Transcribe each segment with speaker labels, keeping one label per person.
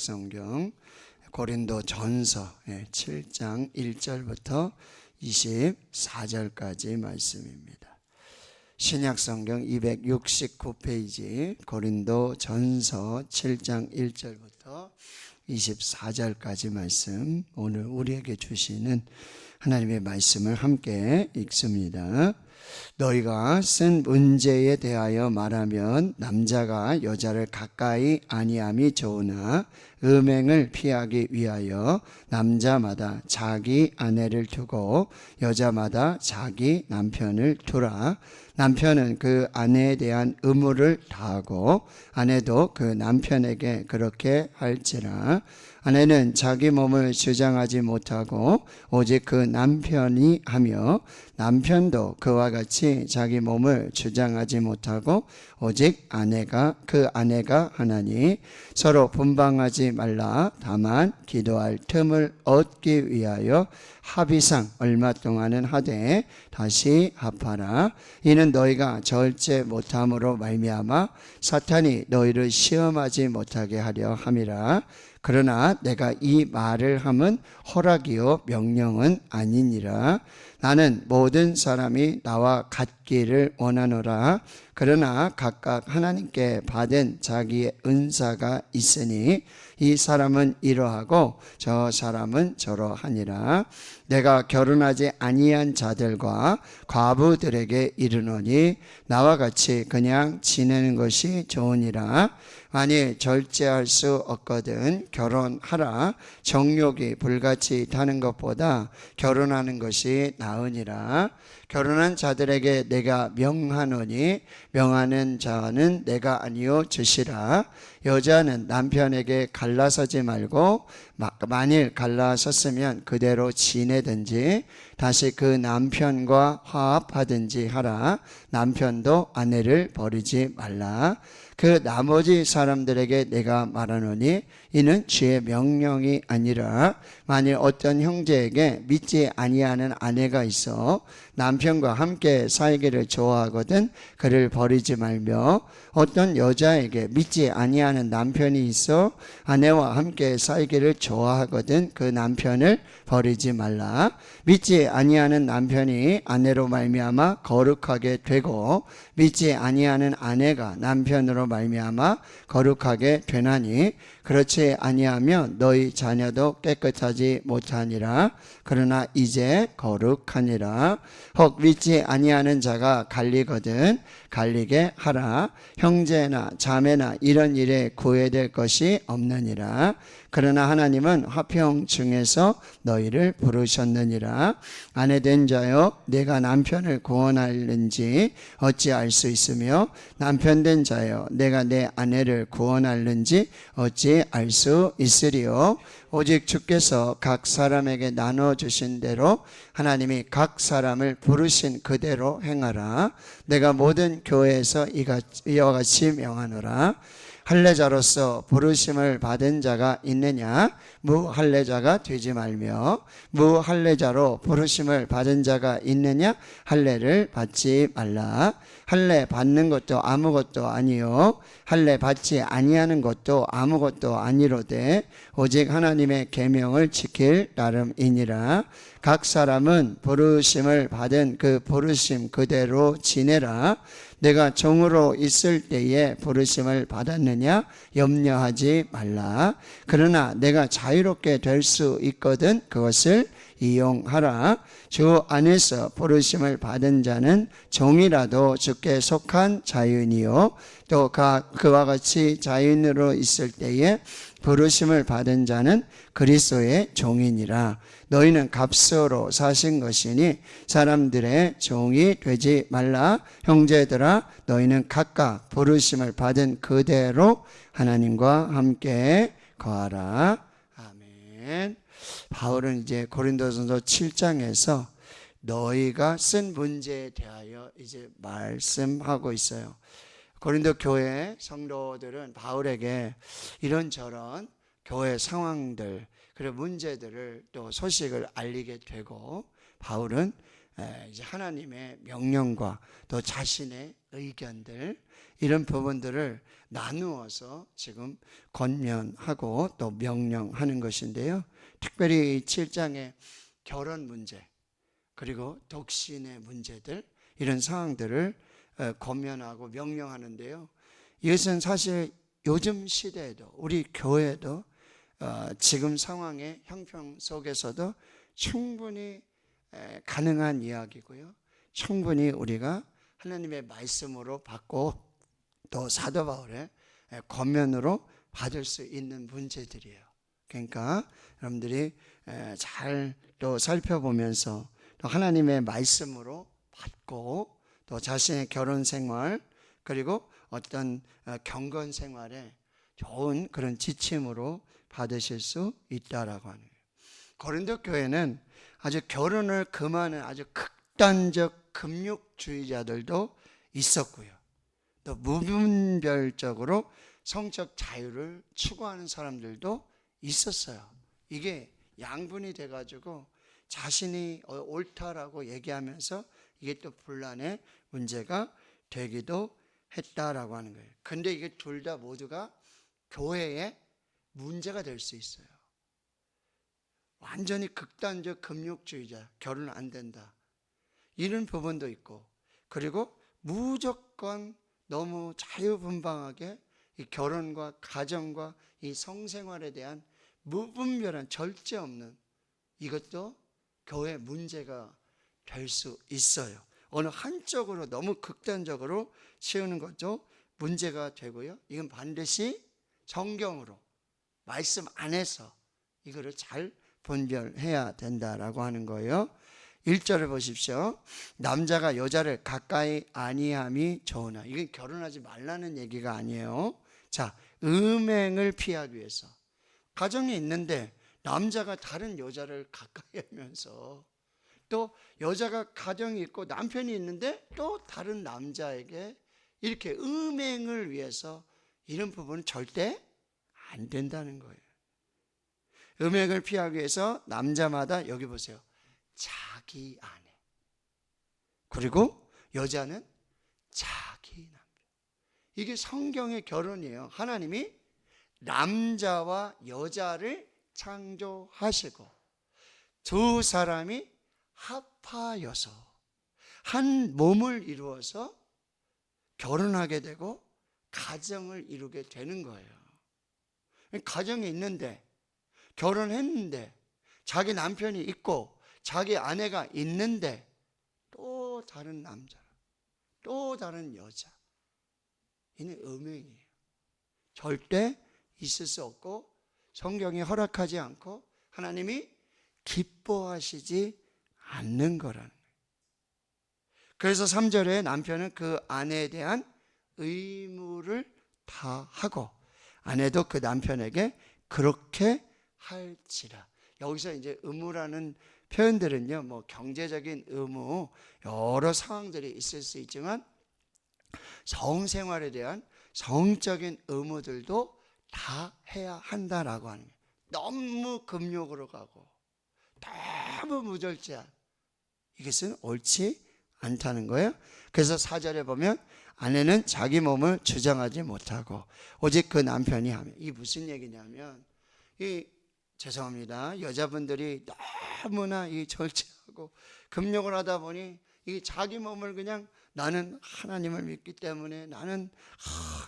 Speaker 1: 신약성경 고린도 전서 7장 1절부터 24절까지 말씀입니다. 신약성경 269페이지 고린도 전서 7장 1절부터 24절까지 말씀, 오늘 우리에게 주시는 하나님의 말씀을 함께 읽습니다. 너희가 쓴 문제에 대하여 말하면 남자가 여자를 가까이 아니함이 좋으나 음행을 피하기 위하여 남자마다 자기 아내를 두고 여자마다 자기 남편을 두라. 남편은 그 아내에 대한 의무를 다하고 아내도 그 남편에게 그렇게 할지라. 아내는 자기 몸을 주장하지 못하고 오직 그 남편이 하며 남편도 그와 같이 자기 몸을 주장하지 못하고 오직 그 아내가 하나니 서로 분방하지 말라. 다만 기도할 틈을 얻기 위하여 합의상 얼마 동안은 하되 다시 합하라. 이는 너희가 절제 못함으로 말미암아 사탄이 너희를 시험하지 못하게 하려 함이라. 그러나 내가 이 말을 함은 허락이요 명령은 아니니라. 나는 모든 사람이 나와 같기를 원하노라. 그러나 각각 하나님께 받은 자기의 은사가 있으니 이 사람은 이러하고 저 사람은 저러하니라. 내가 결혼하지 아니한 자들과 과부들에게 이르노니 나와 같이 그냥 지내는 것이 좋으니라. 만일 절제할 수 없거든 결혼하라. 정욕이 불같이 타는 것보다 결혼하는 것이 나으니라. 결혼한 자들에게 내가 명하노니 명하는 자는 내가 아니요 주시라. 여자는 남편에게 갈라서지 말고 만일 갈라섰으면 그대로 지내든지 다시 그 남편과 화합하든지 하라. 남편도 아내를 버리지 말라. 그 나머지 사람들에게 내가 말하노니 이는 주의 명령이 아니라 만일 어떤 형제에게 믿지 아니하는 아내가 있어 남편과 함께 살기를 좋아하거든 그를 버리지 말며 어떤 여자에게 믿지 아니하는 남편이 있어 아내와 함께 살기를 좋아하거든 그 남편을 버리지 말라. 믿지 아니하는 남편이 아내로 말미암아 거룩하게 되고 믿지 아니하는 아내가 남편으로 말미암아 거룩하게 되나니 그렇지 아니하면 너희 자녀도 깨끗하지 못하니라. 그러나 이제 거룩하니라. 혹 믿지 아니하는 자가 갈리거든 갈리게 하라. 형제나 자매나 이런 일에 구애될 것이 없느니라. 그러나 하나님은 화평 중에서 너희를 부르셨느니라. 아내된 자여 내가 남편을 구원하는지 어찌 알 수 있으며 남편된 자여 내가 내 아내를 구원하는지 어찌 알 수 있으리요. 오직 주께서 각 사람에게 나눠주신 대로 하나님이 각 사람을 부르신 그대로 행하라. 내가 모든 교회에서 이와 같이 명하노라. 할례자로서 부르심을 받은 자가 있느냐? 무할례자가 되지 말며 무할례자로 부르심을 받은 자가 있느냐? 할례를 받지 말라. 할례 받는 것도 아무것도 아니요 할례 받지 아니하는 것도 아무것도 아니로되 오직 하나님의 계명을 지킬 나름이니라. 각 사람은 부르심을 받은 그 부르심 그대로 지내라. 내가 종으로 있을 때에 부르심을 받았느냐 염려하지 말라. 그러나 내가 자유롭게 될 수 있거든 그것을 이용하라. 주 안에서 부르심을 받은 자는 종이라도 주께 속한 자유인이요 또 그와 같이 자유인으로 있을 때에 부르심을 받은 자는 그리스도의 종이니라. 너희는 값으로 사신 것이니 사람들의 종이 되지 말라. 형제들아 너희는 각각 부르심을 받은 그대로 하나님과 함께 거하라. 아멘. 바울은 이제 고린도전서 7장에서 너희가 쓴 문제에 대하여 이제 말씀하고 있어요. 고린도 교회 성도들은 바울에게 이런저런 교회 상황들 그리고 문제들을 또 소식을 알리게 되고 바울은 이제 하나님의 명령과 또 자신의 의견들, 이런 부분들을 나누어서 지금 권면하고 또 명령하는 것인데요. 특별히 7장의 결혼 문제, 그리고 독신의 문제들, 이런 상황들을 권면하고 명령하는데요. 이것은 사실 요즘 시대에도, 우리 교회도 지금 상황의 형편 속에서도 충분히 가능한 이야기고요. 충분히 우리가 하나님의 말씀으로 받고 또 사도 바울의 권면으로 받을 수 있는 문제들이에요. 그러니까 여러분들이 잘 또 살펴보면서 또 하나님의 말씀으로 받고 또 자신의 결혼 생활, 그리고 어떤 경건 생활에 좋은 그런 지침으로 받으실 수 있다라고 하는 거예요. 고린도 교회는 아주 결혼을 금하는 아주 극단적 금욕주의자들도 있었고요. 또 무분별적으로 성적 자유를 추구하는 사람들도 있었어요. 이게 양분이 돼가지고 자신이 옳다라고 얘기하면서 이게 또 분란의 문제가 되기도 했다라고 하는 거예요. 근데 이게 둘 다 모두가 교회에 문제가 될 수 있어요. 완전히 극단적 금욕주의자, 결혼 안 된다, 이런 부분도 있고, 그리고 무조건 너무 자유분방하게 이 결혼과 가정과 이 성생활에 대한 무분별한 절제 없는, 이것도 교회 문제가 될 수 있어요. 어느 한쪽으로 너무 극단적으로 치우는 것도 문제가 되고요. 이건 반드시 성경으로, 말씀 안에서 이거를 잘 분별해야 된다라고 하는 거예요. 1절을 보십시오. 남자가 여자를 가까이 아니함이 좋으나, 이건 결혼하지 말라는 얘기가 아니에요. 자, 음행을 피하기 위해서. 가정이 있는데 남자가 다른 여자를 가까이 하면서, 또 여자가 가정이 있고 남편이 있는데 또 다른 남자에게 이렇게 음행을 위해서, 이런 부분은 절대 안 된다는 거예요. 음행을 피하기 위해서 남자마다, 여기 보세요, 자기 아내, 그리고 여자는 자기 남편. 이게 성경의 결혼이에요. 하나님이 남자와 여자를 창조하시고 두 사람이 합하여서 한 몸을 이루어서 결혼하게 되고 가정을 이루게 되는 거예요. 가정이 있는데, 결혼했는데, 자기 남편이 있고 자기 아내가 있는데 또 다른 남자, 또 다른 여자, 이는 음행이에요. 절대 있을 수 없고 성경이 허락하지 않고 하나님이 기뻐하시지 않는 거라는 거예요. 그래서 3절에 남편은 그 아내에 대한 의무를 다 하고 아내도 그 남편에게 그렇게 할지라. 여기서 이제 의무라는 표현들은요, 뭐 경제적인 의무, 여러 상황들이 있을 수 있지만 성생활에 대한 성적인 의무들도 다 해야 한다라고 하는 거예요. 너무 금욕으로 가고 너무 무절제한, 이것은 옳지 않다는 거예요. 그래서 4절에 보면 아내는 자기 몸을 주장하지 못하고 오직 그 남편이 하며, 이 무슨 얘기냐면, 죄송합니다, 여자분들이 너무나 절제하고 금욕을 하다 보니 이 자기 몸을 그냥, 나는 하나님을 믿기 때문에 나는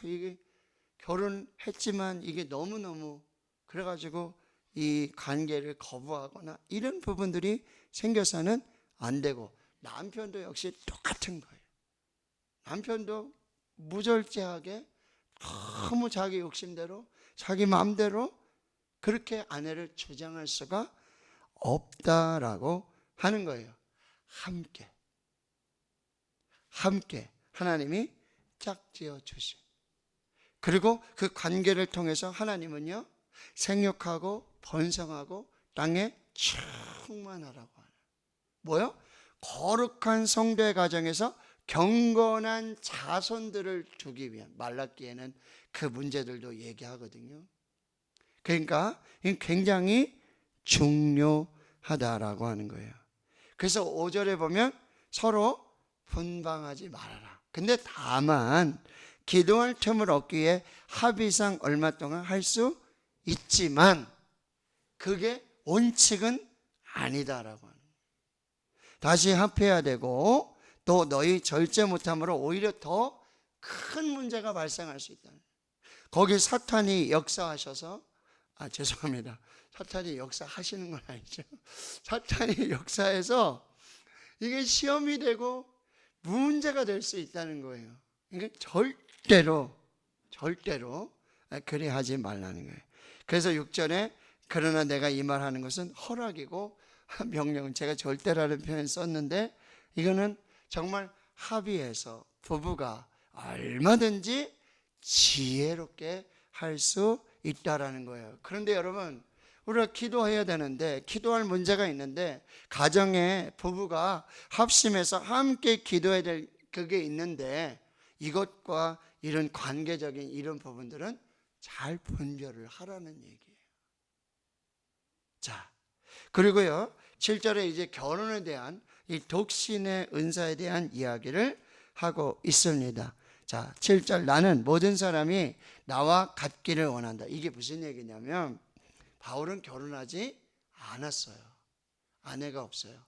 Speaker 1: 이게 결혼했지만 이게 너무너무 그래가지고 이 관계를 거부하거나 이런 부분들이 생겨서는 안 되고, 남편도 역시 똑같은 거예요. 남편도 무절제하게 너무 자기 욕심대로 자기 마음대로 그렇게 아내를 주장할 수가 없다라고 하는 거예요. 함께 하나님이 짝지어 주신, 그리고 그 관계를 통해서 하나님은요, 생육하고 번성하고 땅에 충만하라고 하는, 뭐요? 거룩한 성도의 가정에서 경건한 자손들을 두기 위한, 말라기에는 그 문제들도 얘기하거든요. 그러니까 굉장히 중요하다라고 하는 거예요. 그래서 5절에 보면 서로 분방하지 말아라. 근데 다만 기도할 틈을 얻기 위해 합의상 얼마 동안 할 수 있지만 그게 원칙은 아니다라고 하는 거예요. 다시 합해야 되고 또 너희 절제 못함으로 오히려 더 큰 문제가 발생할 수 있다. 거기 사탄이 역사하셔서 죄송합니다. 사탄이 역사하시는 건 아니죠. 사탄이 역사해서 이게 시험이 되고 문제가 될 수 있다는 거예요. 그러니까 절대로 그리 하지 말라는 거예요. 그래서 6절에 그러나 내가 이 말하는 것은 허락이고 명령은 제가 절대라는 표현 썼는데 이거는 정말 합의해서 부부가 얼마든지 지혜롭게 할 수 있다라는 거예요. 그런데 여러분 우리가 기도해야 되는데 기도할 문제가 있는데 가정에 부부가 합심해서 함께 기도해야 될 그게 있는데 이것과 이런 관계적인 이런 부분들은 잘 분별을 하라는 얘기예요. 자, 그리고요 7절에 이제 결혼에 대한 이 독신의 은사에 대한 이야기를 하고 있습니다. 자, 7절 나는 모든 사람이 나와 같기를 원한다. 이게 무슨 얘기냐면 바울은 결혼하지 않았어요. 아내가 없어요.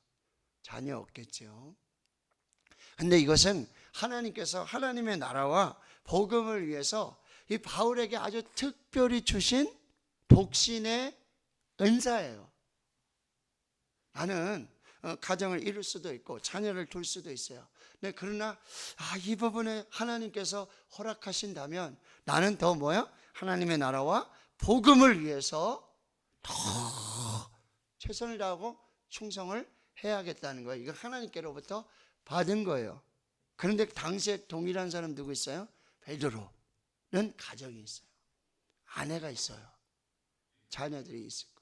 Speaker 1: 자녀 없겠죠. 근데 이것은 하나님께서 하나님의 나라와 복음을 위해서 이 바울에게 아주 특별히 주신 독신의 은사예요. 나는 가정을 이룰 수도 있고 자녀를 둘 수도 있어요. 네, 그러나 이 부분에 하나님께서 허락하신다면 나는 더 하나님의 나라와 복음을 위해서 더 최선을 다하고 충성을 해야겠다는 거예요. 이거 하나님께로부터 받은 거예요. 그런데 당시에 동일한 사람 누구 있어요? 베드로는 가정이 있어요. 아내가 있어요. 자녀들이 있을 거예요.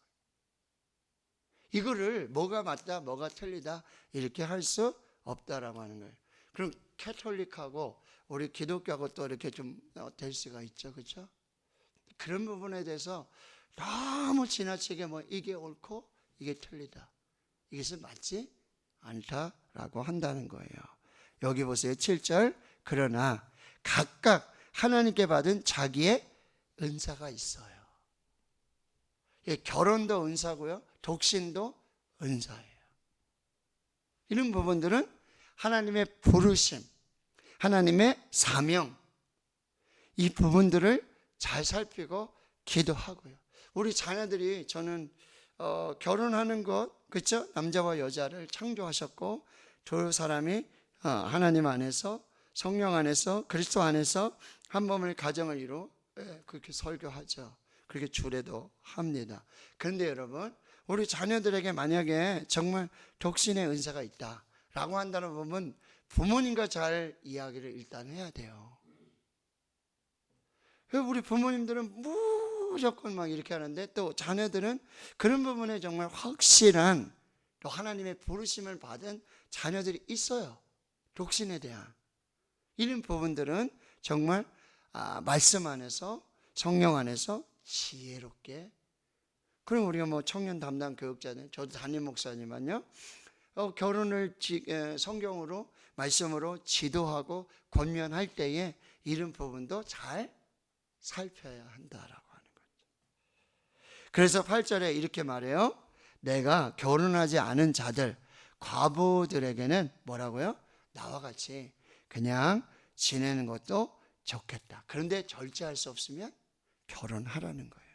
Speaker 1: 이거를 뭐가 맞다 뭐가 틀리다 이렇게 할 수 없다라고 하는 거예요. 그럼 캐톨릭하고 우리 기독교하고 또 이렇게 좀 될 수가 있죠. 그렇죠? 그런 부분에 대해서 너무 지나치게 이게 옳고 이게 틀리다 이것은 맞지 않다라고 한다는 거예요. 여기 보세요. 7절 그러나 각각 하나님께 받은 자기의 은사가 있어요. 결혼도 은사고요. 독신도 은사예요. 이런 부분들은 하나님의 부르심, 하나님의 사명 이 부분들을 잘 살피고 기도하고요. 우리 자녀들이 저는 결혼하는 것 그렇죠? 남자와 여자를 창조하셨고 두 사람이 하나님 안에서 성령 안에서 그리스도 안에서 한 몸의 가정을 이루어 그렇게 설교하죠. 그렇게 주례도 합니다. 그런데 여러분 우리 자녀들에게 만약에 정말 독신의 은사가 있다라고 한다는 부분 부모님과 잘 이야기를 일단 해야 돼요. 우리 부모님들은 무조건 막 이렇게 하는데 또 자녀들은 그런 부분에 정말 확실한 또 하나님의 부르심을 받은 자녀들이 있어요. 독신에 대한 이런 부분들은 정말 말씀 안에서 성령 안에서 지혜롭게 그럼 우리가 청년 담당 교육자는 저도 담임 목사님은요 결혼을 성경으로 말씀으로 지도하고 권면할 때에 이런 부분도 잘 살펴야 한다라고 하는 거죠. 그래서 8절에 이렇게 말해요. 내가 결혼하지 않은 자들 과부들에게는 뭐라고요? 나와 같이 그냥 지내는 것도 좋겠다. 그런데 절제할 수 없으면 결혼하라는 거예요.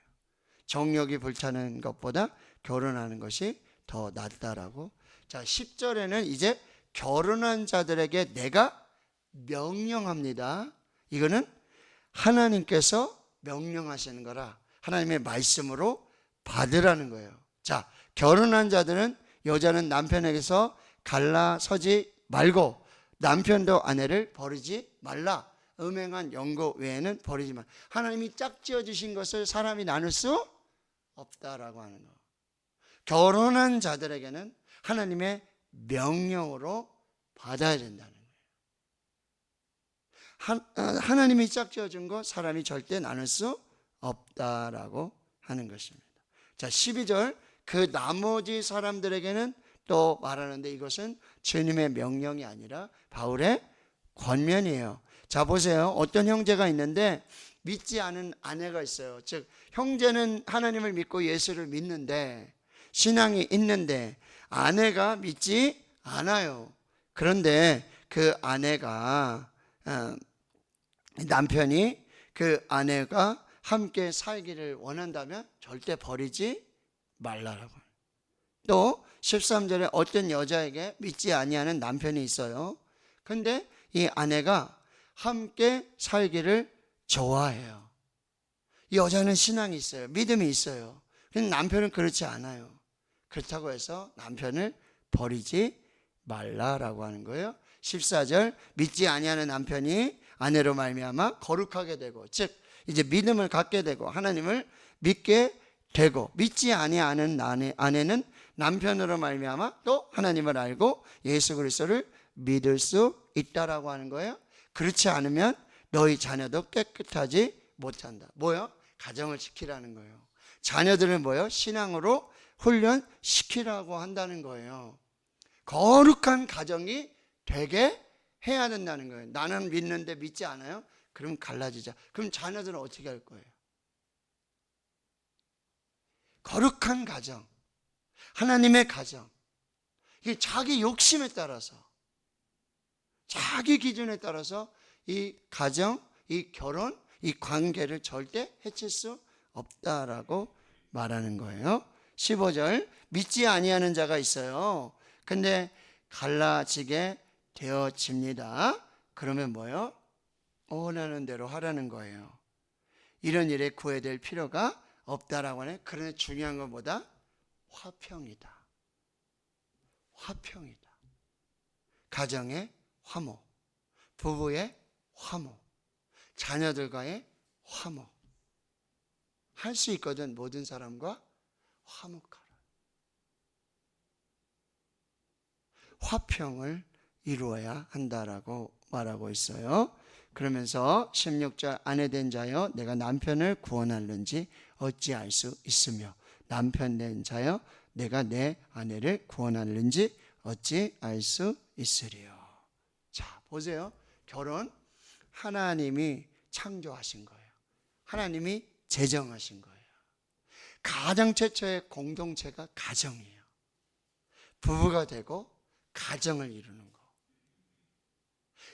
Speaker 1: 정력이 불타는 것보다 결혼하는 것이 더 낫다라고. 자, 10절에는 이제 결혼한 자들에게 내가 명령합니다. 이거는 하나님께서 명령하시는 거라 하나님의 말씀으로 받으라는 거예요. 자, 결혼한 자들은 여자는 남편에게서 갈라서지 말고 남편도 아내를 버리지 말라. 음행한 영고 외에는 버리지 마. 하나님이 짝지어 주신 것을 사람이 나눌 수 없다라고 하는 거. 결혼한 자들에게는 하나님의 명령으로 받아야 된다는 거예요. 하나님이 짝지어 준 거 사람이 절대 나눌 수 없다라고 하는 것입니다. 자, 12절 그 나머지 사람들에게는 또 말하는데 이것은 주님의 명령이 아니라 바울의 권면이에요. 자, 보세요. 어떤 형제가 있는데 믿지 않은 아내가 있어요. 즉 형제는 하나님을 믿고 예수를 믿는데, 신앙이 있는데 아내가 믿지 않아요. 그런데 그 아내가 남편이 그 아내가 함께 살기를 원한다면 절대 버리지 말라라고. 또 13절에 어떤 여자에게 믿지 아니하는 남편이 있어요. 근데 이 아내가 함께 살기를 좋아해요. 이 여자는 신앙이 있어요. 믿음이 있어요. 근데 남편은 그렇지 않아요. 그렇다고 해서 남편을 버리지 말라라고 하는 거예요. 14절, 믿지 아니하는 남편이 아내로 말미암아 거룩하게 되고, 즉 이제 믿음을 갖게 되고 하나님을 믿게 되고, 믿지 아니하는 아내는 남편으로 말미암아 또 하나님을 알고 예수 그리스도를 믿을 수 있다라고 하는 거예요. 그렇지 않으면 너희 자녀도 깨끗하지 못한다. 뭐요? 가정을 지키라는 거예요. 자녀들을 뭐요? 신앙으로 훈련시키라고 한다는 거예요. 거룩한 가정이 되게 해야 된다는 거예요. 나는 믿는데 믿지 않아요? 그럼 갈라지자. 그럼 자녀들은 어떻게 할 거예요? 거룩한 가정, 하나님의 가정, 이게 자기 욕심에 따라서, 자기 기준에 따라서 이 가정, 이 결혼, 이 관계를 절대 해칠 수 없다라고 말하는 거예요. 15절, 믿지 아니하는 자가 있어요. 근데 갈라지게 되어집니다. 그러면 뭐요? 원하는 대로 하라는 거예요. 이런 일에 구애될 필요가 없다라고 하네. 그러나 중요한 것보다 화평이다. 화평이다. 가정의 화목, 부부의 화목, 자녀들과의 화목. 할 수 있거든. 모든 사람과 화목하라. 화평을 이루어야 한다라고 말하고 있어요. 그러면서 16절, 아내된 자여 내가 남편을 구원하는지 어찌 알 수 있으며, 남편된 자여 내가 내 아내를 구원하는지 어찌 알 수 있으리요. 자, 보세요. 결혼 하나님이 창조하신 거예요. 하나님이 제정하신 거예요. 가장 최초의 공동체가 가정이에요. 부부가 되고 가정을 이루는 거.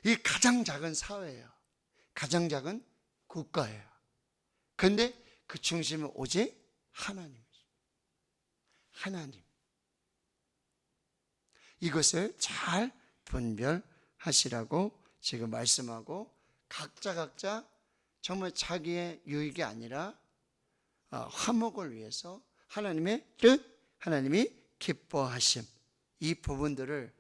Speaker 1: 이 가장 작은 사회예요. 가장 작은 국가예요. 그런데 그 중심은 오직 하나님이죠. 하나님. 이것을 잘 분별하시라고 지금 말씀하고, 각자 정말 자기의 유익이 아니라 화목을 위해서 하나님의 뜻, 하나님이 기뻐하심, 이 부분들을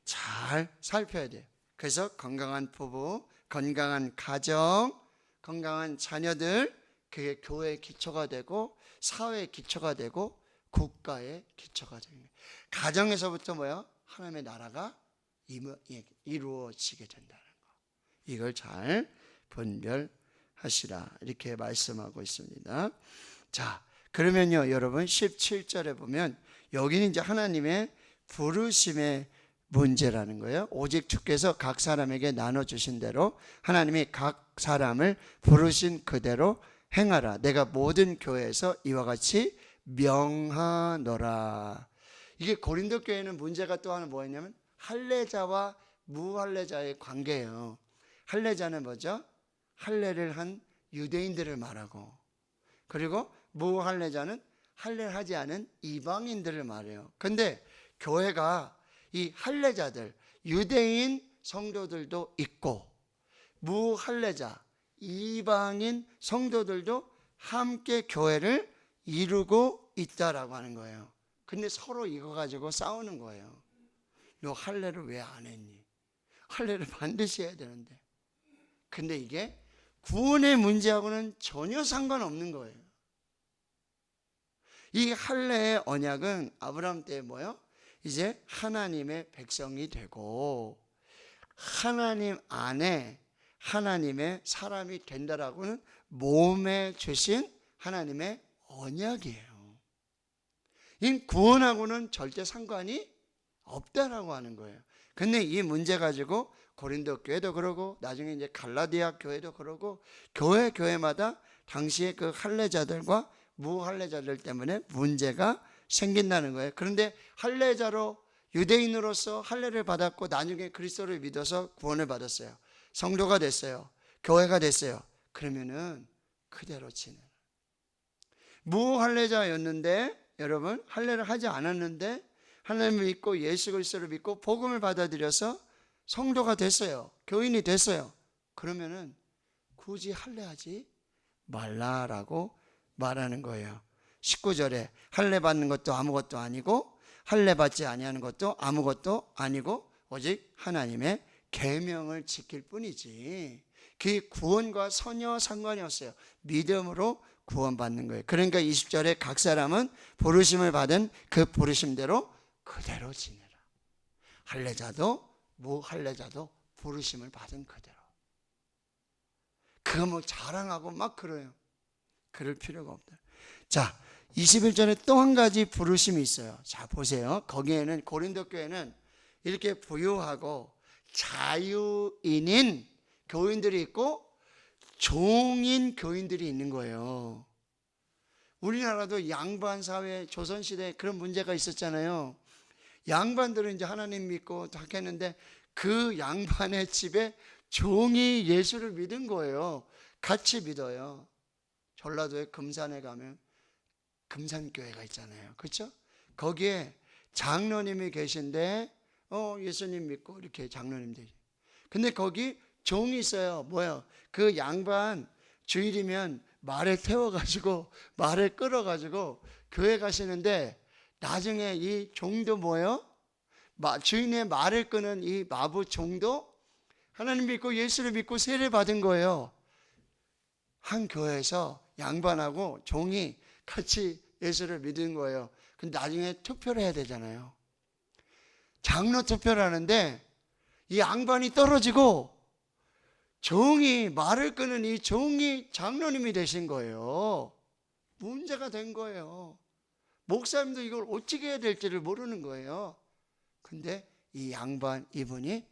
Speaker 1: 잘 살펴야 돼요. 그래서 건강한 부부, 건강한 가정, 건강한 자녀들, 그게 교회의 기초가 되고 사회의 기초가 되고 국가의 기초가 되는 거예요. 가정에서부터 뭐예요? 하나님의 나라가 이루어지게 된다는 거. 이걸 잘 분별하시라, 이렇게 말씀하고 있습니다. 자, 그러면요 여러분, 17절에 보면 여기는 이제 하나님의 부르심의 문제라는 거예요. 오직 주께서 각 사람에게 나눠주신 대로 하나님이 각 사람을 부르신 그대로 행하라. 내가 모든 교회에서 이와 같이 명하노라. 이게 고린도 교회는 문제가 또 하나 뭐였냐면 할례자와 무할례자의 관계예요. 할례자는 뭐죠? 할례를 한 유대인들을 말하고, 그리고 무할례자는 할례를 하지 않은 이방인들을 말해요. 그런데 교회가 이 할례자들, 유대인 성도들도 있고 무할례자, 이방인 성도들도 함께 교회를 이루고 있다라고 하는 거예요. 근데 서로 이거 가지고 싸우는 거예요. 너 할례를 왜 안 했니? 할례를 반드시 해야 되는데. 근데 이게 구원의 문제하고는 전혀 상관없는 거예요. 이 할례의 언약은 아브라함 때 뭐예요? 이제 하나님의 백성이 되고 하나님 안에 하나님의 사람이 된다라고는 몸에 주신 하나님의 언약이에요. 이 구원하고는 절대 상관이 없다라고 하는 거예요. 근데 이 문제 가지고 고린도 교회도 그러고 나중에 이제 갈라디아 교회도 그러고 교회마다 당시에 그 할례자들과 무할례자들 때문에 문제가 생긴다는 거예요. 그런데 할례자로 유대인으로서 할례를 받았고 나중에 그리스도를 믿어서 구원을 받았어요. 성도가 됐어요. 교회가 됐어요. 그러면은 그대로 지내라. 무할례자였는데 여러분 할례를 하지 않았는데 하나님을 믿고 예수 그리스도를 믿고 복음을 받아들여서 성도가 됐어요. 교인이 됐어요. 그러면은 굳이 할례하지 말라라고 말하는 거예요. 19절에 할례 받는 것도 아무것도 아니고 할례 받지 아니하는 것도 아무것도 아니고 오직 하나님의 계명을 지킬 뿐이지. 그 구원과 전혀 상관이 없어요. 믿음으로 구원받는 거예요. 그러니까 20절에 각 사람은 부르심을 받은 그 부르심대로 그대로 지내라. 할례자도 무할례자도 부르심을 받은 그대로. 그거 뭐 자랑하고 막 그래요. 그럴 필요가 없다. 자, 21절에 또 한 가지 부르심이 있어요. 자, 보세요. 거기에는 고린도 교회는 이렇게 부유하고 자유인인 교인들이 있고 종인 교인들이 있는 거예요. 우리나라도 양반 사회, 조선시대에 그런 문제가 있었잖아요. 양반들은 이제 하나님 믿고 딱 했는데 그 양반의 집에 종이 예수를 믿은 거예요. 같이 믿어요. 전라도에 금산에 가면 금산교회가 있잖아요. 그렇죠? 거기에 장로님이 계신데 예수님 믿고 이렇게 장로님들이. 근데 거기 종이 있어요. 뭐요? 그 양반 주일이면 말에 태워가지고 말을 끌어가지고 교회 가시는데 나중에 이 종도 뭐요? 주인의 말을 끄는 이 마부 종도 하나님 믿고 예수를 믿고 세례 받은 거예요. 한 교회에서 양반하고 종이 같이 예수를 믿은 거예요. 근데 나중에 투표를 해야 되잖아요. 장로 투표를 하는데 이 양반이 떨어지고 종이 말을 끄는 이 종이 장로님이 되신 거예요. 문제가 된 거예요. 목사님도 이걸 어떻게 해야 될지를 모르는 거예요. 근데 이 양반 이분이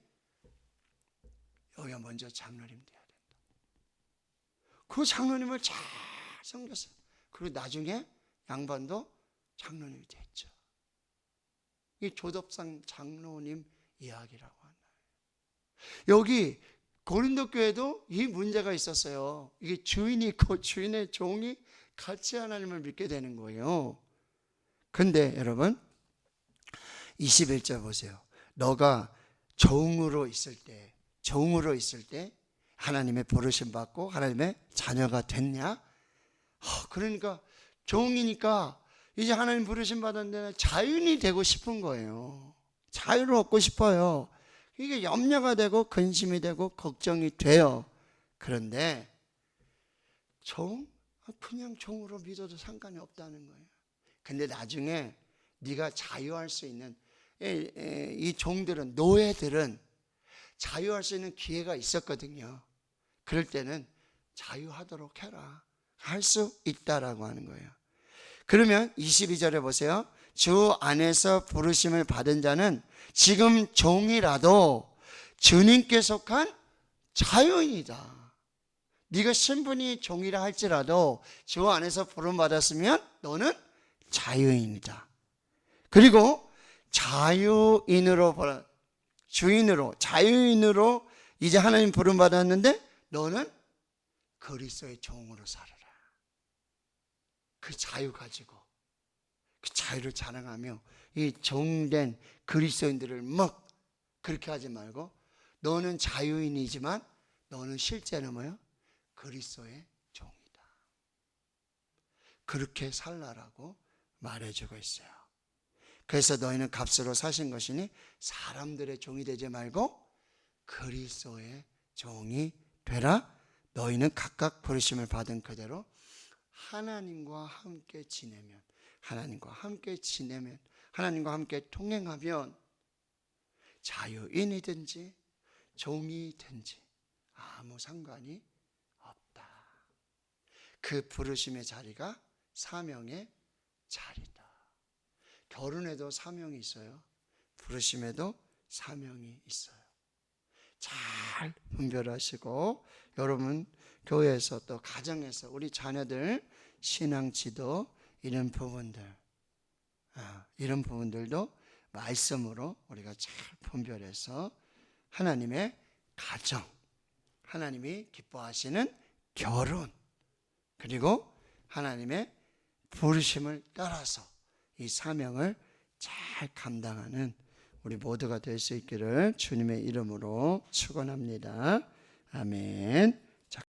Speaker 1: 여기가 먼저 장로님 돼야 된다. 그 장로님을 잘 섬겼어요. 그리고 나중에 양반도 장로님이 됐죠. 이 조덥상 장로님 이야기라고 하나요. 여기 고린도 교회도 이 문제가 있었어요. 이게 주인이 있고 주인의 종이 같이 하나님을 믿게 되는 거예요. 근데 여러분 21절 보세요. 너가 종으로 있을 때 하나님의 부르심 받고 하나님의 자녀가 됐냐? 그러니까 종이니까 이제 하나님 부르심 받았는데 자유인이 되고 싶은 거예요. 자유를 얻고 싶어요. 이게 염려가 되고 근심이 되고 걱정이 돼요. 그런데 그냥 종으로 믿어도 상관이 없다는 거예요. 근데 나중에 네가 자유할 수 있는 이 종들은, 노예들은 자유할 수 있는 기회가 있었거든요. 그럴 때는 자유하도록 해라. 할 수 있다라고 하는 거예요. 그러면 22절에 보세요. 주 안에서 부르심을 받은 자는 지금 종이라도 주님께 속한 자유인이다. 네가 신분이 종이라 할지라도 주 안에서 부름 받았으면 너는 자유인이다. 그리고 자유인으로 이제 하나님 부름 받았는데 너는 그리스도의 종으로 살아라. 그 자유 가지고 그 자유를 자랑하며 이 종된 그리스도인들을 막 그렇게 하지 말고 너는 자유인이지만 너는 실제는 뭐예요? 그리스도의 종이다. 그렇게 살라라고 말해주고 있어요. 그래서 너희는 값으로 사신 것이니 사람들의 종이 되지 말고 그리스도의 종이 되라. 너희는 각각 부르심을 받은 그대로 하나님과 함께 지내면, 하나님과 함께 통행하면 자유인이든지 종이든지 아무 상관이 없다. 그 부르심의 자리가 사명의 자리다. 결혼에도 사명이 있어요. 부르심에도 사명이 있어요. 잘 분별하시고 여러분 교회에서 또 가정에서 우리 자녀들 신앙 지도 이런 부분들도 말씀으로 우리가 잘 분별해서 하나님의 가정, 하나님이 기뻐하시는 결혼, 그리고 하나님의 부르심을 따라서 이 사명을 잘 감당하는 우리 모두가 될 수 있기를 주님의 이름으로 축원합니다. 아멘.